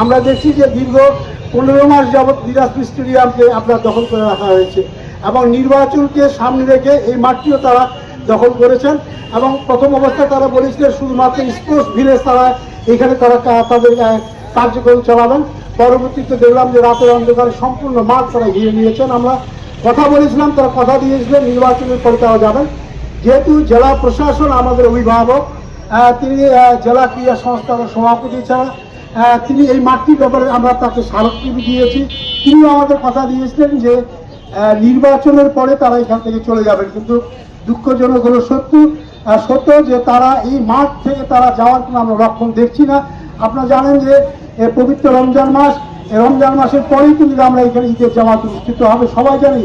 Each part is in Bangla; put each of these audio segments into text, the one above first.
আমরা দেখছি যে দীর্ঘ 15 মাস যাবৎ দিনাজপুর স্টেডিয়ামকে আপনার দখল করে রাখা হয়েছে এবং নির্বাচনকে সামনে রেখে এই মাঠটিও তারা দখল করেছেন এবং প্রথম অবস্থায় তারা বলেছিলেন শুধুমাত্র স্পোর্টস ভিলেজ তারা এখানে তারা তাদের কার্যক্রম চালাবেন। পরবর্তীতে দেখলাম যে রাতের অন্ধকারে সম্পূর্ণ মাঠ তারা ঘিরে নিয়েছেন। আমরা কথা বলেছিলাম, তারা কথা দিয়েছিলেন নির্বাচনের পরে তারা যাবেন। যেহেতু জেলা প্রশাসন আমাদের অভিভাবক, তিনি জেলা ক্রীড়া সংস্থার সভাপতি ছাড়া তিনি এই মাঠটির ব্যাপারে আমরা তাকে স্মারকলিপি দিয়েছি। তিনিও আমাদের কথা দিয়েছিলেন যে নির্বাচনের পরে তারা এখান থেকে চলে যাবেন, কিন্তু দুঃখজনক হলো সত্য যে তারা এই মাঠ থেকে তারা যাওয়ার কোনো আমরা লক্ষণ দেখছি না। আপনারা জানেন যে পবিত্র রমজান মাস, রমজান মাসের পরেই কিন্তু আমরা এখানে ঈদের জামাত অনুষ্ঠিত হবে। সবাই জানি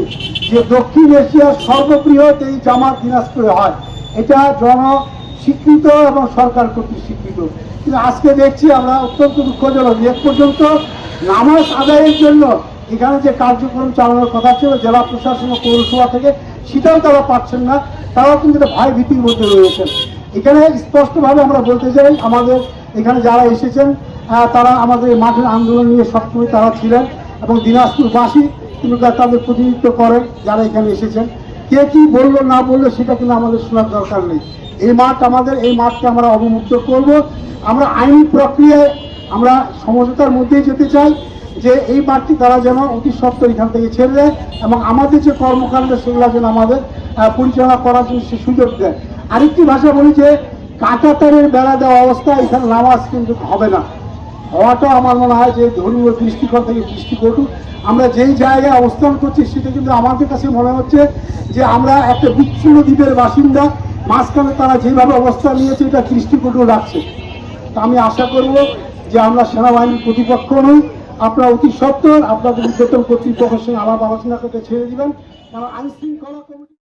যে দক্ষিণ এশিয়ার সর্ববৃহৎ এই জামাত দিনাজপুরে হয়, এটা স্বীকৃত এবং সরকার কর্তৃক স্বীকৃত। কিন্তু আজকে দেখছি আমরা অত্যন্ত দুঃখজনক, এক পর্যন্ত নামাজ আদায়ের জন্য এখানে যে কার্যক্রম চালানোর কথা ছিল জেলা প্রশাসন ও পৌরসভা থেকে, সেটাও তারা পাচ্ছেন না। তারাও কিন্তু ভয় ভীতির মধ্যে রয়েছেন। এখানে স্পষ্টভাবে আমরা বলতে চাই, আমাদের এখানে যারা এসেছেন তারা আমাদের মাঠের আন্দোলন নিয়ে সবসময় তারা ছিলেন এবং দিনাজপুরবাসী কিন্তু তাদের প্রতিনিধিত্ব করেন যারা এখানে এসেছেন। কে কি বললো না বললো সেটা কিন্তু আমাদের শোনার দরকার নেই। এই মাঠ আমাদের, এই মাঠকে আমরা অবমুক্ত করব। আমরা আইনি প্রক্রিয়ায় আমরা সমঝোতার মধ্যেই যেতে চাই যে এই মাঠটি তারা যেন অতি সত্ত্বর এখান থেকে ছেড়ে দেয় এবং আমাদের যে কর্মকাণ্ড সেগুলো যেন আমাদের পরিচালনা করার জন্য সে সুযোগ দেয়। আরেকটি ভাষা বলি যে কাঁটাতারের বেড়া দেওয়া অবস্থা এখানে নামাজ কিন্তু হবে না। হওয়াটা আমার মনে হয় যে ধর্মীয় দৃষ্টিকোণ থেকে দৃষ্টিকটু। আমরা যেই জায়গায় অবস্থান করছি সেটা কিন্তু আমাদের কাছে মনে হচ্ছে যে আমরা একটা বিচ্ছিন্ন দ্বীপের বাসিন্দা, মাঝখানে তারা যেভাবে অবস্থান নিয়েছে এটা দৃষ্টিকটু লাগছে। তা আমি আশা করব যে আমরা সেনাবাহিনীর প্রতিপক্ষ নই, আপনারা অতি সত্ত্বর আপনাদের উদ্যোতন কর্তৃপক্ষের সঙ্গে আলাপ আলোচনা করতে ছেড়ে দিবেন, কারণ আইন শৃঙ্খলা কমিটি